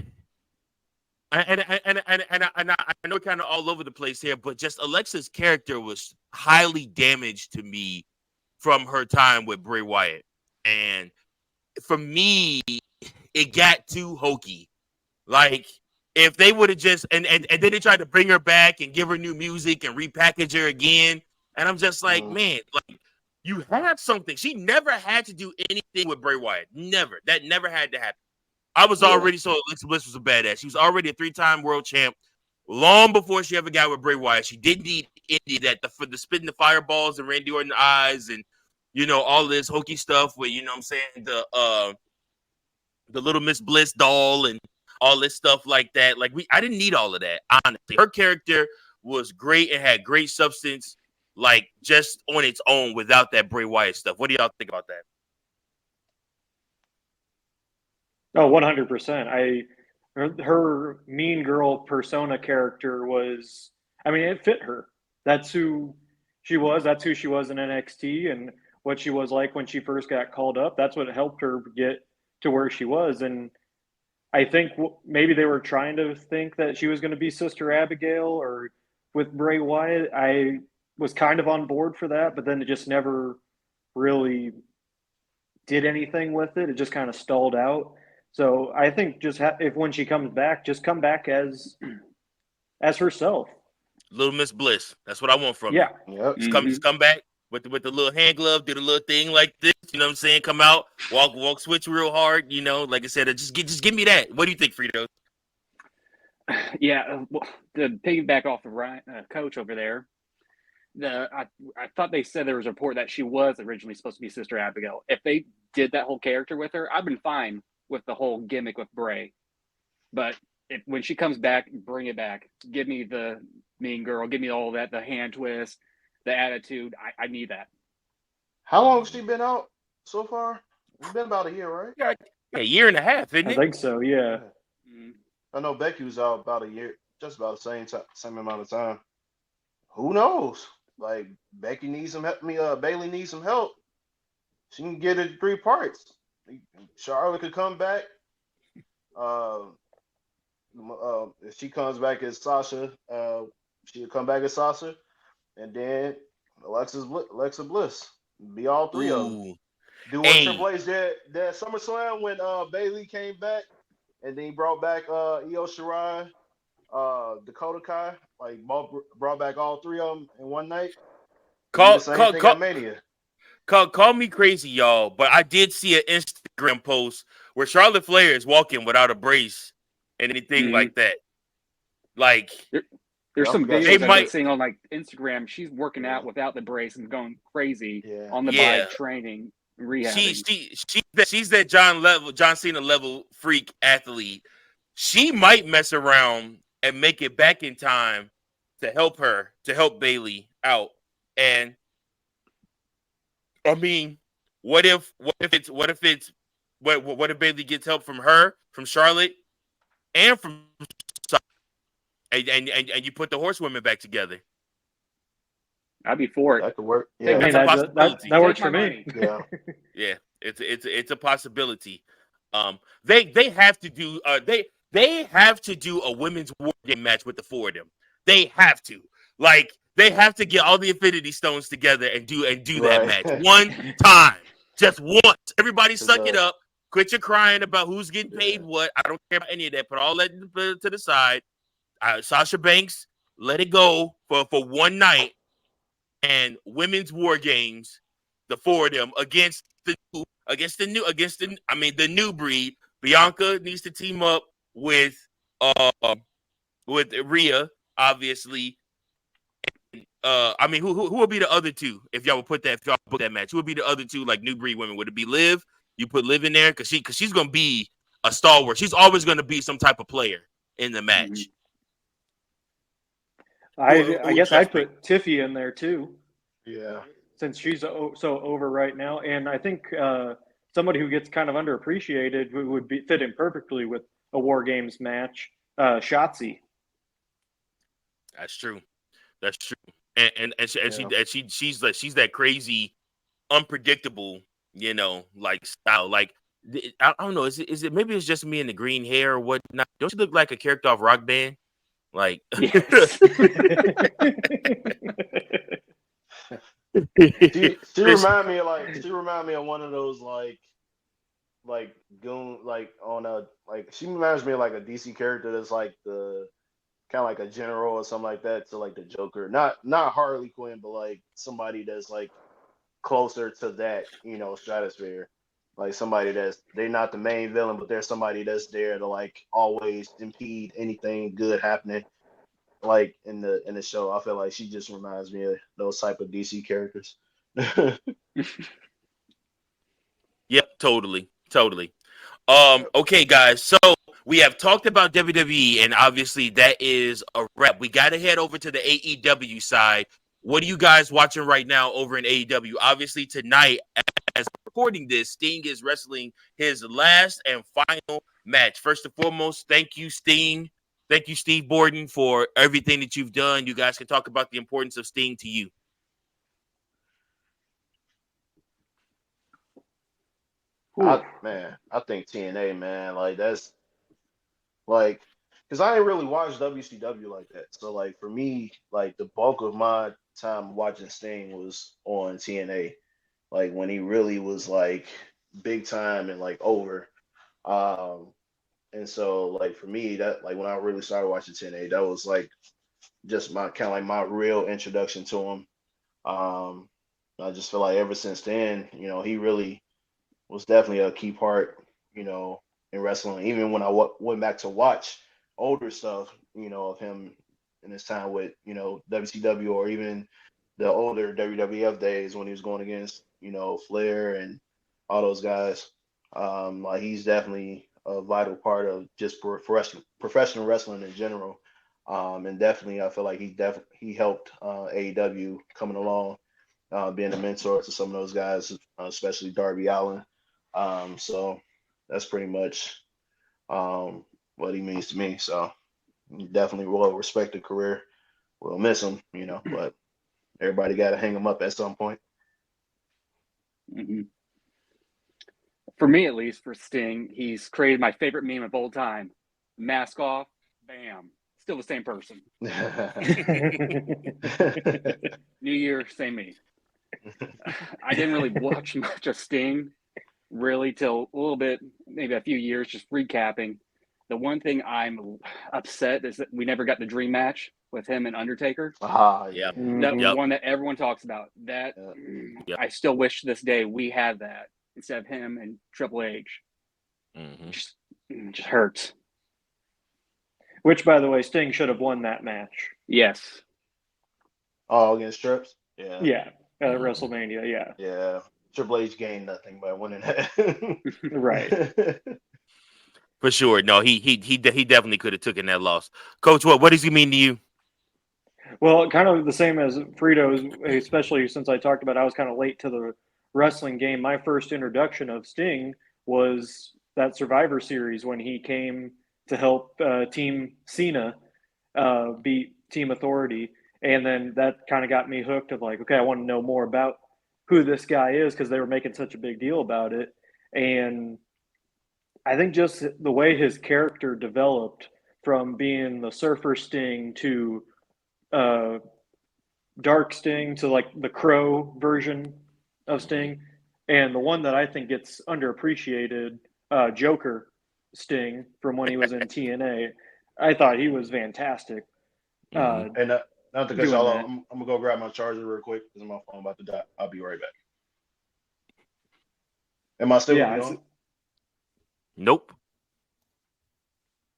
and I know kind of all over the place here, but just Alexa's character was highly damaged to me from her time with Bray Wyatt. And for me, it got too hokey. Like, if they would have just and then they tried to bring her back and give her new music and repackage her again, and I'm just like, man, like, you have something. She never had to do anything with Bray Wyatt. Never. That never had to happen. I was already so Alexa Bliss was a badass. She was already a 3-time world champ long before she ever got with Bray Wyatt. She didn't need any of that for the spitting the fireballs and Randy Orton's eyes and all this hokey stuff with I'm saying the Little Miss Bliss doll and all this stuff like that. Like I didn't need all of that. Honestly, her character was great and had great substance. Like just on its own without that Bray Wyatt stuff. What do y'all think about that? Oh, 100%. Her mean girl persona character was, it fit her. That's who she was. That's who she was in NXT and what she was like when she first got called up. That's what helped her get to where she was. And I think maybe they were trying to think that she was going to be Sister Abigail or with Bray Wyatt. I was kind of on board for that, but then it just never really did anything with it. It just kind of stalled out. So I think just if when she comes back, just come back as herself. Little Miss Bliss. That's what I want from her. Yep. Just come back with the little hand glove, do the little thing like this. You know what I'm saying? Come out, walk, switch real hard. Like I said, just give me that. What do you think, Frito? Yeah, well, to piggyback off the coach over there, I thought they said there was a report that she was originally supposed to be Sister Abigail. If they did that whole character with her, I've been fine with the whole gimmick with Bray. But when she comes back, bring it back. Give me the mean girl. Give me all that, the hand twist, the attitude. I need that. How long has she been out so far? It's been about a year, right? Yeah, a year and a half, isn't it? I think so, yeah. I know Becky was out about a year, just about the same amount of time. Who knows? Like, Becky needs some help. Bayley needs some help. She can get it 3 parts. Charlotte could come back. If she comes back as Sasha, she'll come back as Sasha, and then Alexa Bliss. Be all 3 of them. Do what Triple H did that SummerSlam when Bayley came back, and then he brought back Io Shirai, Dakota Kai, like brought back all 3 of them in one night. Call Mania. Call me crazy, y'all, but I did see an Instagram post where Charlotte Flair is walking without a brace and anything like that. Like, there's some videos I've been seeing on like Instagram. She's working out without the brace and going crazy on the bike, training, rehabbing. She's that John Cena level freak athlete. She might mess around and make it back in time to help Bayley out. And I mean, what if Bayley gets help from her, from Charlotte, and from and you put the horsewomen back together? I'd be for it. That could work. Yeah, that works for me. Yeah, it's a possibility. They have to do they have to do a women's war game match with the 4 of them. They have to. Like, they have to get all the Infinity Stones together and do that match one time, just once. Everybody suck it up. Quit your crying about who's getting paid what. I don't care about any of that. Put all that to the side. Sasha Banks, let it go for one night. And women's war games, the four of them against the new breed. Bianca needs to team up with Rhea, obviously. Who would be the other two if y'all would put that match? Who would be the other two like new breed women? Would it be Liv? You put Liv in there because she's gonna be a stalwart. She's always gonna be some type of player in the match. I guess I'd put Tiffy in there too. Yeah. Since she's so over right now, and I think somebody who gets kind of underappreciated who would fit in perfectly with a War Games match, Shotzi. That's true. She's that crazy, unpredictable, like style. Like I don't know. Is it maybe it's just me and the green hair or whatnot? Don't you look like a character off Rock Band? Like, yes. she remind me of one of those like goon she reminds me of like a DC character that's like the kind of like a general or something like that to like the Joker. Not Harley Quinn, but like somebody that's like closer to that, stratosphere. Like somebody they're not the main villain, but they're somebody that's there to like always impede anything good happening. Like in the show, I feel like she just reminds me of those type of DC characters. Yep, totally. Okay, guys. So we have talked about WWE, and obviously that is a wrap. We got to head over to the AEW side. What are you guys watching right now over in AEW? Obviously tonight, as I'm recording this, Sting is wrestling his last and final match. First and foremost, thank you, Sting. Thank you, Steve Borden, for everything that you've done. You guys can talk about the importance of Sting to you. I think TNA, man, like that's like because I ain't really watched WCW like that. So like for me, like the bulk of my time watching Sting was on TNA, like when he really was like big time and like over. And so like for me, that like when I really started watching TNA, that was like just my kind of like my real introduction to him. I just feel like ever since then, he really was definitely a key part, in wrestling. Even when I went back to watch older stuff, of him in his time with, WCW or even the older WWF days when he was going against, Flair and all those guys. Like he's definitely a vital part of just professional wrestling in general. And definitely, I feel like he helped AEW coming along, being a mentor to some of those guys, especially Darby Allin. So that's pretty much what he means to me. So definitely well-respected career. We'll miss him, but everybody got to hang him up at some point. Mm-hmm. For me, at least, for Sting, he's created my favorite meme of all time. Mask off, bam. Still the same person. New Year, same me. I didn't really watch much of Sting really till a little bit, maybe a few years, just recapping. The one thing I'm upset is that we never got the dream match with him and Undertaker. Yeah. That one that everyone talks about. That I still wish to this day we had that instead of him and Triple H. Mm-hmm. Just hurts. Which, by the way, Sting should have won that match. Yes. Oh, against Trips? Yeah. Yeah. At WrestleMania, yeah. Yeah. Triple H gained nothing by winning that. Right. For sure. No, he definitely could have taken that loss. Coach, what does he mean to you? Well, kind of the same as Frito's, especially since I talked about I was kind of late to the wrestling game. My first introduction of Sting was that Survivor Series when he came to help Team Cena beat Team Authority. And then that kind of got me hooked of like, okay, I want to know more about who this guy is because they were making such a big deal about it. And I think just the way his character developed from being the Surfer Sting to Dark Sting to like the Crow version of Sting, and the one that I think gets underappreciated Joker Sting from when he was in TNA. I thought he was fantastic. Mhm. And not to cut Doing y'all that. off, I'm gonna go grab my charger real quick because my phone about to die. I'll be right back. Am I still Yeah, going? Nope.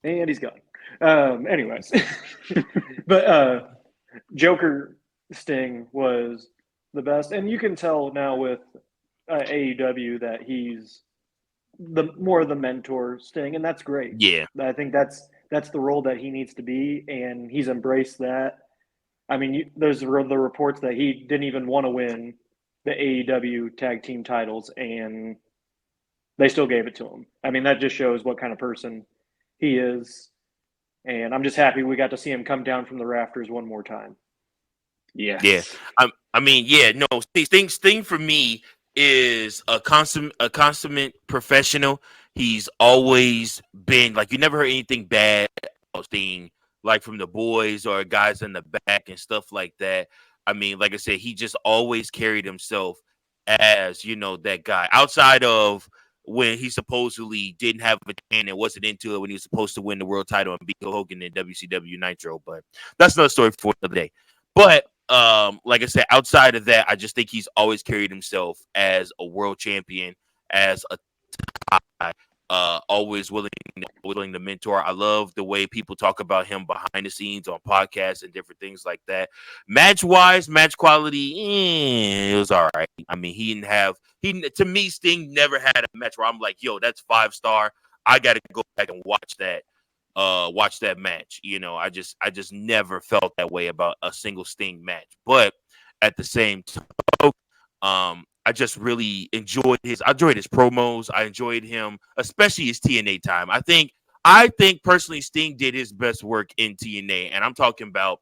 and he's gone. Anyways, but Joker Sting was the best, and you can tell now with AEW that he's the more the mentor Sting, and that's great. Yeah. I think that's the role that he needs to be, and he's embraced that. I mean, there's the reports that he didn't even want to win the AEW tag team titles, and they still gave it to him. I mean, that just shows what kind of person he is. And I'm just happy we got to see him come down from the rafters one more time. Yeah. Yes. I mean, yeah, no, Sting for me is a consummate professional. He's always been like, you never heard anything bad about Sting, like from the boys or guys in the back and stuff like that. I mean, like I said, he just always carried himself as, that guy outside of when he supposedly didn't have a chance and wasn't into it when he was supposed to win the world title and beat Hogan in WCW Nitro. But that's another story for another day. But like I said, outside of that, I just think he's always carried himself as a world champion, as a guy, always willing to mentor. I love the way people talk about him behind the scenes on podcasts and different things like that. Match quality, it was all right. I mean, to me, Sting never had a match where I'm like, yo, that's 5-star. I got to go back and watch that match. I just never felt that way about a single Sting match. But at the same time, I just really enjoyed his promos. I enjoyed him, especially his TNA time. I think personally Sting did his best work in TNA, and I'm talking about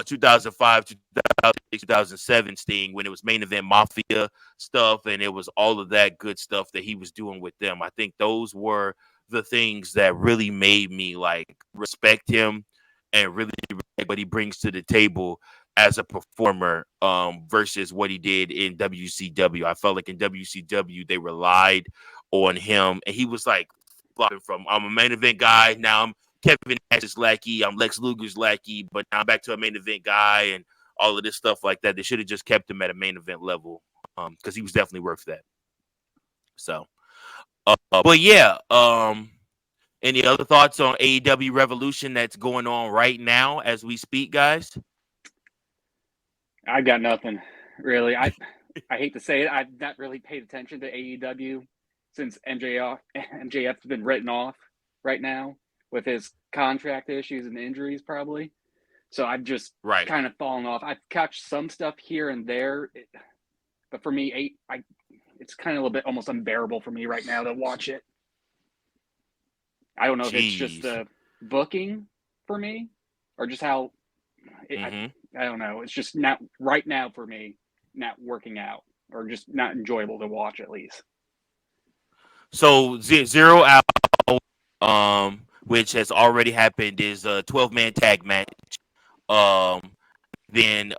2005 2007 Sting, when it was Main Event Mafia stuff and it was all of that good stuff that he was doing with them. I think those were the things that really made me like respect him and really respect what he brings to the table as a performer versus what he did in WCW. I felt like in WCW they relied on him, and he was like flopping from I'm a main event guy, now I'm Kevin Nash's lackey, I'm Lex Luger's lackey, but now I'm back to a main event guy and all of this stuff like that. They should have just kept him at a main event level because he was definitely worth that. So, but yeah, any other thoughts on AEW Revolution that's going on right now as we speak, guys? I got nothing really. I hate to say it, I've not really paid attention to AEW since MJF's been written off right now with his contract issues and injuries probably. So I've just Right. kind of fallen off. I've catched some stuff here and there, but for me, it's kind of a little bit almost unbearable for me right now to watch it. I don't know if it's just the booking for me or just how I don't know. It's just not right now for me, not working out or just not enjoyable to watch at least. So 0 Hour, which has already happened, is a 12-man tag match. Then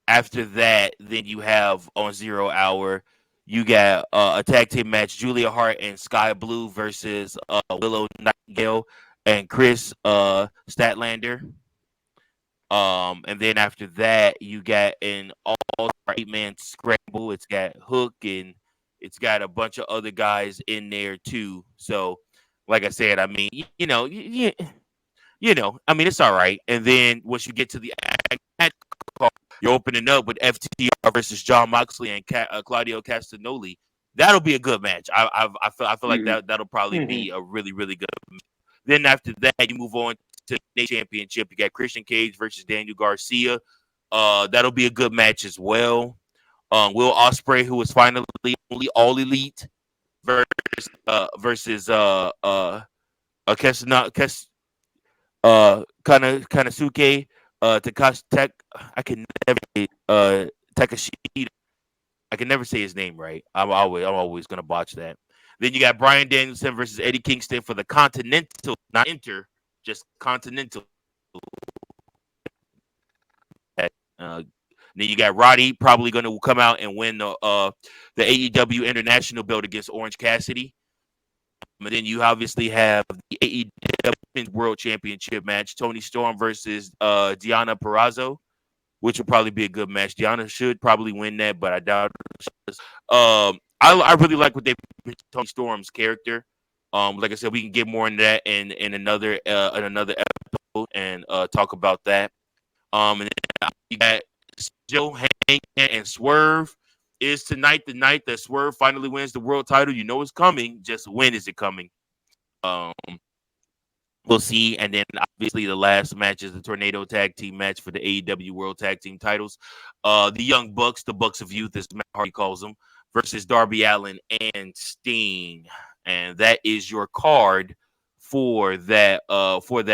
after that, then you have on 0 Hour, you got a tag team match: Julia Hart and Sky Blue versus Willow Nightingale and Chris Statlander. And then after that, you got an all 8-man scramble. It's got Hook and it's got a bunch of other guys in there too. So, like I said, I mean, I mean, it's all right. And then once you get to the match, you're opening up with FTR versus John Moxley and Claudio Castagnoli. That'll be a good match. I feel like that'll probably be a really, really good match. Then after that, you move on to the championship. You got Christian Cage versus Daniel Garcia. That'll be a good match as well. Will Ospreay, who is finally only all elite, versus Kanasuke Takashi. I can never say Takashita. I can never say his name right. I'm always gonna botch that. Then you got Bryan Danielson versus Eddie Kingston for the Continental, not Inter, just Continental. Then you got Roddy probably going to come out and win the AEW International belt against Orange Cassidy. And then you obviously have the AEW World Championship match, Tony Storm versus Deonna Purrazzo, which will probably be a good match. Deonna should probably win that, but I doubt it. I really like what they put Tony Storm's character. Like I said, we can get more into that in another episode and talk about that. And then you got Joe Hangman and Swerve. Is tonight the night that Swerve finally wins the world title? You know it's coming. Just when is it coming? We'll see. And then obviously the last match is the Tornado Tag Team match for the AEW World Tag Team titles. The Young Bucks, the Bucks of Youth, as Matt Hardy calls them, versus Darby Allin and Sting. And that is your card for that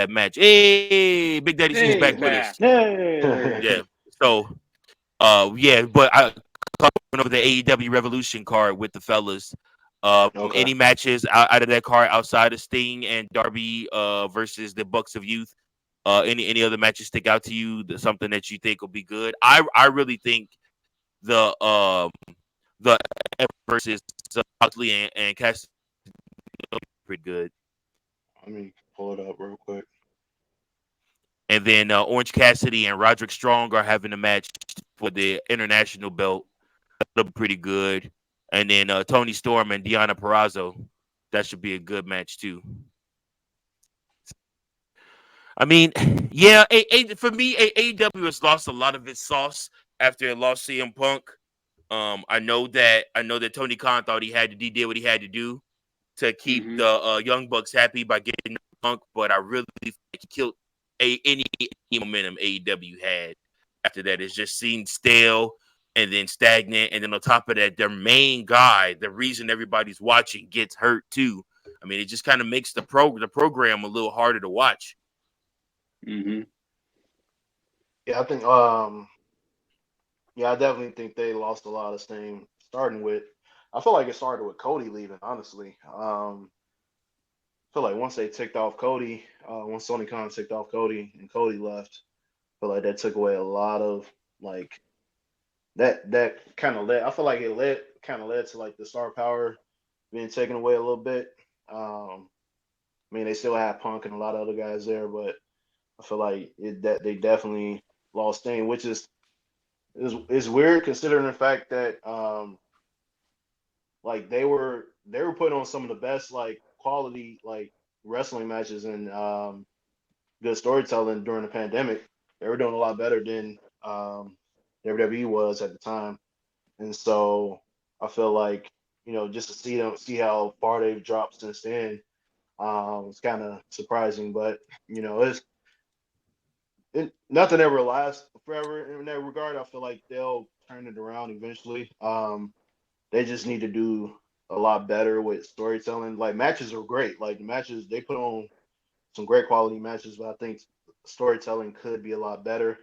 match. Hey, Big Daddy C's back with us. Hey. Yeah. So but I went over the AEW Revolution card with the fellas. Okay. Any matches out of that card outside of Sting and Darby versus the Bucks of Youth? Any other matches stick out to you? Something that you think will be good? I really think the versus Moxley and Cassidy pretty good. Let me pull it up real quick. And then Orange Cassidy and Roderick Strong are having a match for the international belt. That'll be pretty good. And then Tony Storm and Deonna Purrazzo. That should be a good match too. I mean, yeah, for me, AEW has lost a lot of its sauce after it lost CM Punk. I know that Tony Khan thought he did what he had to do to keep the Young Bucks happy by getting Punk, but I really think he killed any momentum AEW had after that. It's just seemed stale and then stagnant, and then on top of that, their main guy, the reason everybody's watching, gets hurt too. I mean, it just kind of makes the program a little harder to watch. Yeah, I think I definitely think they lost a lot of steam. I feel like it started with Cody leaving, honestly. I feel like once they ticked off Cody, once Tony Khan ticked off Cody and Cody left, I feel like that took away a lot of like that kind of I feel like it led to like the star power being taken away a little bit. I mean, they still have Punk and a lot of other guys there, but I feel like that they definitely lost steam, which is weird considering the fact that like they were putting on some of the best like quality like wrestling matches and good storytelling during the pandemic. They were doing a lot better than WWE was at the time, and so I feel like just to see how far they've dropped since then, it's kind of surprising. But nothing ever lasts forever in that regard. I feel like they'll turn it around eventually. They just need to do a lot better with storytelling. Like matches are great. Like the matches they put on some great quality matches, but I think storytelling could be a lot better.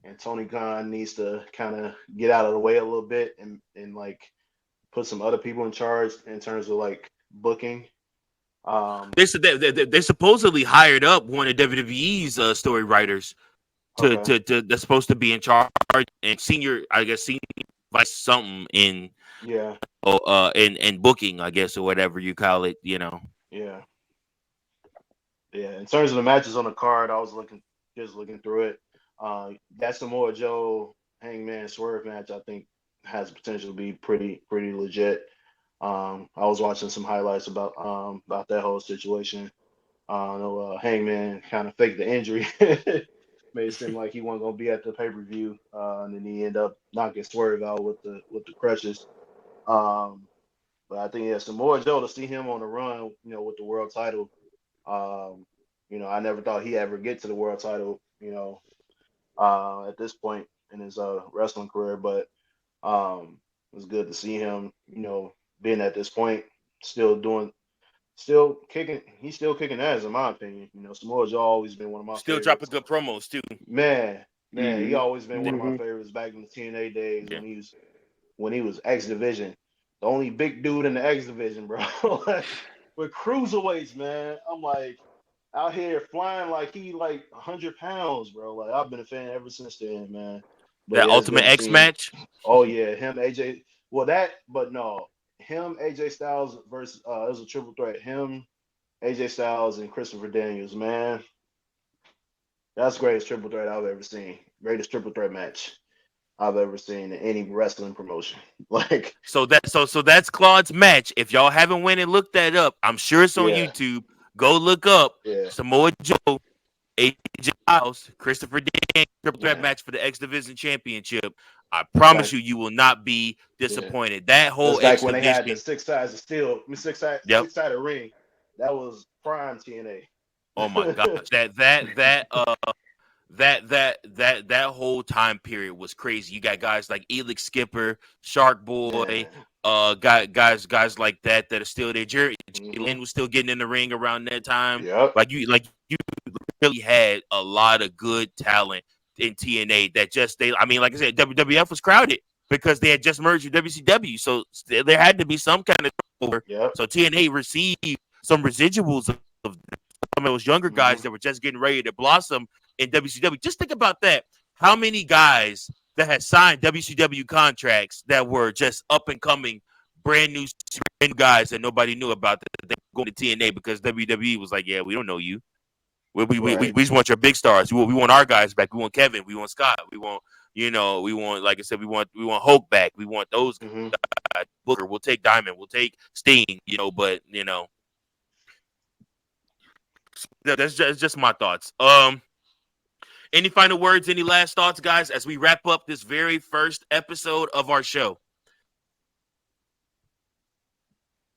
And Tony Khan needs to kind of get out of the way a little bit and like put some other people in charge in terms of like booking. They supposedly hired up one of WWE's story writers to that's supposed to be in charge and senior vice something in in booking, I guess, or whatever you call it. Yeah. In terms of the matches on the card, I was looking through it. That Samoa Joe Hangman Swerve match, I think, has potential to be pretty legit. I was watching some highlights about that whole situation. I know Hangman kind of faked the injury, made it seem like he wasn't gonna be at the pay-per-view, and then he ended up knocking Swerve out with the crutches. But I think Samoa Joe, to see him on the run, with the world title. I never thought he'd ever get to the world title, at this point in his wrestling career. But it was good to see him, being at this point, still kicking. He's still kicking ass, in my opinion. Samoa Joe always been one of my still favorites. dropping good promos too. Man, he always been one of my favorites back in the TNA days when he was X Division, the only big dude in the X Division, bro. With cruiserweights, man, I'm like out here flying like he like 100 pounds, bro. Like I've been a fan ever since then, man. But That yeah, it's good Ultimate to X see. match. Oh yeah, him, AJ. Well, but no, him, AJ Styles versus it was a triple threat. Him, AJ Styles, and Christopher Daniels. Man, that's the greatest triple threat I've ever seen. Greatest triple threat match I've ever seen in any wrestling promotion. Like, So that's Claude's match. If y'all haven't went and looked that up, I'm sure it's on yeah, YouTube. Go look up yeah, Samoa Joe, AJ Styles, Christopher Daniels triple threat man. match for the X Division Championship. I promise Back, you will not be yeah. disappointed. That That's whole back X when they had the Division. 6 sides of steel, Yep. 6-sided ring. That was prime TNA. Oh my gosh. That whole time period was crazy. You got guys like Elix Skipper, Shark Boy, Man. guys like that are still there. Jerry Mm-hmm. Lynn was still getting in the ring around that time. Yep. Like you really had a lot of good talent in TNA that I mean, like I said, WWF was crowded because they had just merged with WCW. So there had to be some kind of over. Yep. So TNA received some residuals of some of those younger guys that were just getting ready to blossom in WCW. Just think about that. How many guys that had signed WCW contracts that were just up and coming, brand new guys that nobody knew about that they were going to TNA because WWE was like, yeah, we don't know you. We just want your big stars. We want our guys back. We want Kevin. We want Scott. We want, like I said, we want Hulk back. We want those guys. Booker. We'll take Diamond. We'll take Sting. But that's just my thoughts. Any final words? Any last thoughts, guys, as we wrap up this very first episode of our show?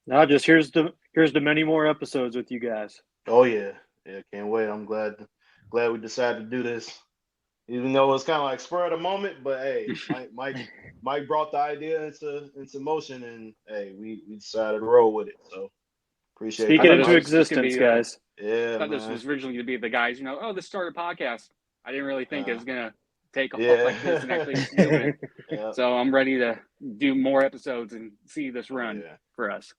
No, just here's the many more episodes with you guys. Oh yeah, can't wait. I'm glad we decided to do this, even though it's kind of like spur of the moment. But hey, Mike brought the idea into motion, and hey, we decided to roll with it. So appreciate Speak it that, into Mike. existence, guys. Yeah, I thought man. this was originally going to be the guys, let's start a podcast. I didn't really think it was going to take off Yeah. like this and actually do it. Yeah. So I'm ready to do more episodes and see this run for us.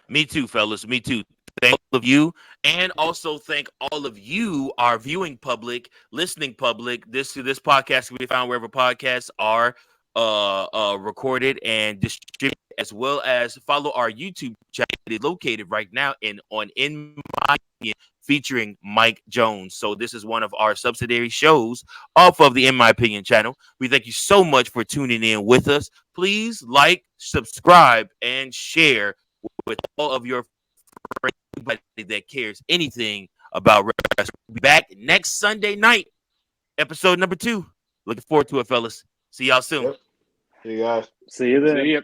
Me too, fellas. Me too. Thank all of you, and also thank all of you, our viewing public, listening public. This podcast can be found wherever podcasts are recorded and distributed, as well as follow our YouTube channel located right now on In My Opinion, featuring Mike Jones. So this is one of our subsidiary shows off of the In My Opinion channel. We thank you so much for tuning in with us. Please like, subscribe, and share with all of your friends, anybody that cares anything about wrestling. We'll be back next Sunday night, episode number 2. Looking forward to it, fellas. See y'all soon. Yep. See you guys. See you then. See ya.